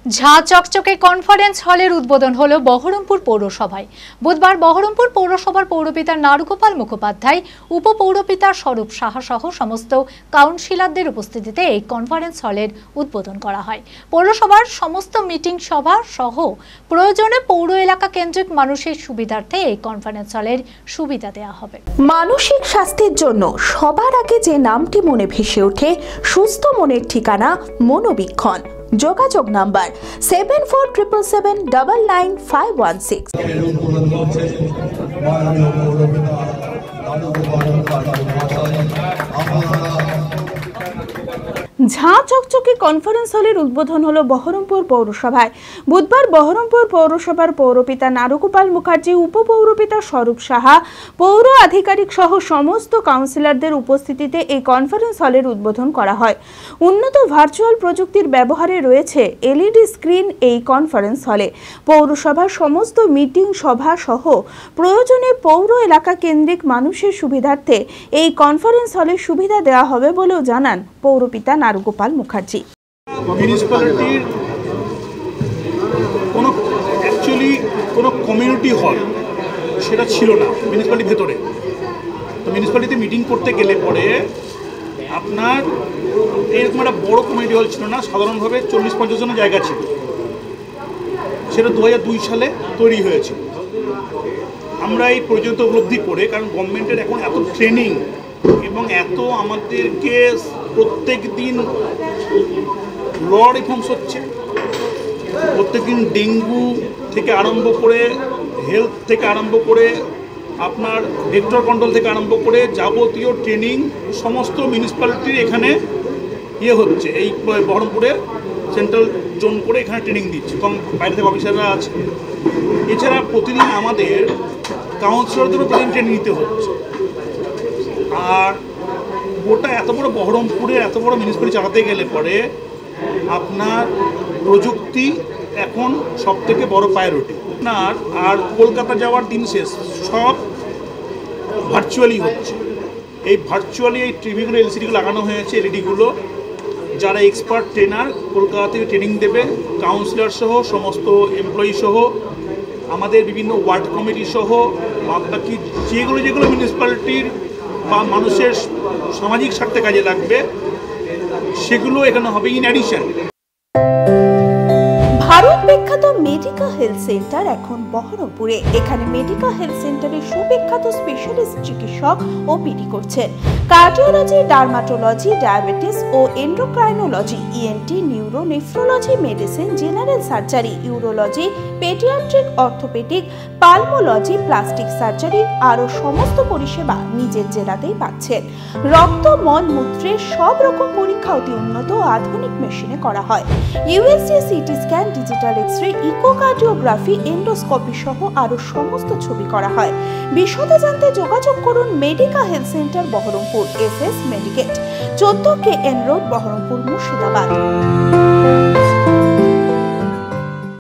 ঝাঁ চকচকে কনফারেন্স হলের উদ্বোধন হলো বহরমপুর পৌরসভায়। বুধবার বহরমপুর পৌরসভার পৌরপিতা নারুগোপাল মুখোপাধ্যায়, উপপৌরপিতা স্বরূপ সাহা সহ সমস্ত কাউন্সিলরদের উপস্থিতিতে এই কনফারেন্স হলের উদ্বোধন করা হয়। পৌরসভার সমস্ত মিটিং সভা সহ প্রয়োজনে পৌর এলাকা কেন্দ্রিক মানুষের সুবিধার্থে এই কনফারেন্স হলের সুবিধা দেওয়া হবে। মানসিক স্বাস্থ্যের জন্য সবার আগে যে নামটি মনে ভেসে ওঠে, সুস্থ মনের ঠিকানা মনোবীক্ষণ। যোগাযোগ নাম্বার 7477799516। ঝাঁ চকচকে কনফারেন্স হলের উদ্বোধন হলো বহরমপুর পৌরসভায়। বুধবার বহরমপুর পৌরসভার পৌরপিতা নারুগোপাল মুখার্জি, উপপৌরপিতা স্বরূপ সাহা, পৌর আধিকারিক সহ সমস্ত কাউন্সিলরদের উপস্থিতিতে এই কনফারেন্স হলের উদ্বোধন করা হয়। উন্নত ভার্চুয়াল প্রযুক্তির ব্যবহারে রয়েছে এলইডি স্ক্রিন এই কনফারেন্স হলে। পৌরসভার সমস্ত মিটিং সভা সহ প্রয়োজনে পৌর এলাকা কেন্দ্রিক মানুষের সুবিধার্থে এই কনফারেন্স হলের সুবিধা দেওয়া হবে বলেও জানান পৌরপিতা নারুগোপাল মুখার্জি। মিউনিসিপ্যালিটির কোনো কমিউনিটি হল সেটা ছিল না মিউনিসিপ্যালিটির ভেতরে। তো মিউনিসিপ্যালিটিতে মিটিং করতে গেলে পরে আপনার এরকম একটা বড় কমিউনিটি হল ছিল না, সাধারণভাবে 40-50 জনের জায়গা ছিল। সেটা 2002 সালে তৈরি হয়েছে। আমরা এই প্রয়োজনীয়তা উপলব্ধি করে, কারণ গভর্নমেন্টের এখন এত ট্রেনিং এবং এত আমাদেরকে প্রত্যেক দিন ল রিফর্মস হচ্ছে, প্রত্যেক দিন ডেঙ্গু থেকে আরম্ভ করে, হেলথ থেকে আরম্ভ করে, আপনার ভেক্টর কন্ট্রোল থেকে আরম্ভ করে যাবতীয় ট্রেনিং সমস্ত মিউনিসিপ্যালিটির এখানে হচ্ছে। এই বহরমপুরে সেন্ট্রাল জোন করে এখানে ট্রেনিং দিচ্ছে, কম বাইরে থেকে অফিসাররা আছে। এছাড়া প্রতিদিন আমাদের কাউন্সিলরদেরও প্রতিদিন ট্রেনিং নিতে হচ্ছে। আর গোটা এত বড় বহরমপুরে এত বড় মিউনিসিপ্যালিটি চালাতে গেলে পরে আপনার প্রযুক্তি এখন সব থেকে বড় প্রায়োরিটি। আপনার আর কলকাতা যাওয়ার দিন শেষ, সব ভার্চুয়ালি হচ্ছে। এই ভার্চুয়ালি এই টিভিগুলো, এলসিডিগুলো লাগানো হয়েছে, এলইডিগুলো। যারা এক্সপার্ট ট্রেনার কলকাতা থেকে ট্রেনিং দেবে, কাউন্সিলর সহ সমস্ত এমপ্লয়ি সহ আমাদের বিভিন্ন ওয়ার্ড কমিটি সহ বাকি যেগুলো মিউনিসিপ্যালিটির বা মানুষের সামাজিক স্বার্থে কাজে লাগবে সেগুলো এখানে হবে ইন অ্যাডিশন। ভারত বিখ্যাত মেডিকা হেলথ সেন্টার এখন বহরমপুরে। এখানে মেডিকা হেলথ সেন্টারে সুবিখ্যাত স্পেশালিস্ট চিকিৎসক ওপিডি করছেন। কার্ডিওলজি, ডার্মাটোলজি, ডায়াবেটিস ও endocrinology, ENT, neuro, nephrology, medicine, general surgery, urology, paediatric, orthopaedic, pulmonology, plastic surgery আরও সমস্ত পরিষেবা নিজের জেলাতেই পাচ্ছেন। রক্ত, মল, মূত্রের সব রকম পরীক্ষা অতি উন্নত ও আধুনিক মেশিনে করা হয়। USG, CT scan, digital X-ray, echocardiography, endoscopy সহ আরও সমস্ত ছবি করা হয়। বিশদে জানতে যোগাযোগ করুন Medica health centre Baharampur, SS Medicate, 14 KN road, Baharampur, Murshidabad.